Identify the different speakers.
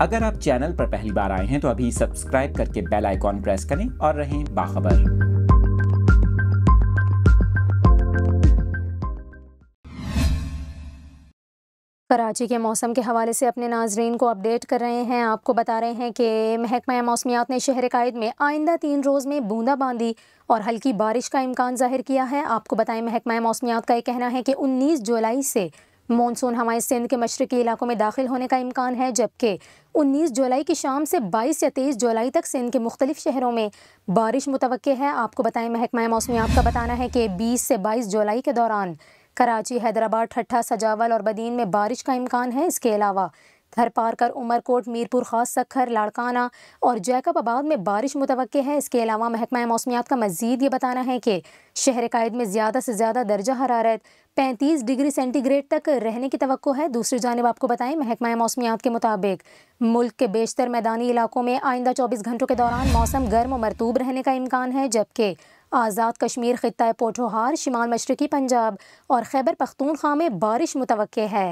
Speaker 1: अगर आप चैनल पर पहली बार आए हैं तो अभी सब्सक्राइब करके बेल आइकॉन प्रेस करें और रहें बाखबर।
Speaker 2: कराची के मौसम के हवाले से अपने नाजरीन को अपडेट कर रहे हैं। आपको बता रहे हैं कि महकमा मौसमियात ने शहर कायद में आइंदा 3 रोज़ में बूंदाबांदी और हल्की बारिश का इम्कान ज़ाहिर किया है। आपको बताएं, महकमा मौसमियात का ये कहना है कि 19 जुलाई से मानसून हवाएं सिंध के मशरकी इलाकों में दाखिल होने का इम्कान है, जबकि 19 जुलाई की शाम से 22 या 23 जुलाई तक सिंध के मुख्तलिफ शहरों में बारिश मुतवक्के है। आपको बताएं, महकमा मौसमियात का बताना है कि 20 से 22 जुलाई के दौरान कराची, हैदराबाद, ठट्ठा, सजावल और बदीन में बारिश का इम्कान है। इसके अलावा थर पारकर, उमरकोट, मीरपुर खास, सखर, लाड़काना और जैकब आबाद में बारिश मुतवक्के है। इसके अलावा महकमा मौसमियात का मज़ीद ये बताना है कि शहर कायद में ज़्यादा से ज़्यादा दर्जा हरारत 35 डिग्री सेंटीग्रेड तक रहने की तवक्को है। दूसरी जानिब आपको बताएं, महकमा मौसमियात के मुताबिक मुल्क के बेशतर मैदानी इलाकों में आइंदा 24 घंटों के दौरान मौसम गर्म और मरतूब रहने का इम्कान है, जबकि आज़ाद कश्मीर, खित्ता पोठोहार, शिमाल मशरकी पंजाब और खैबर पख्तूनख्वा में बारिश मुतवक्के है।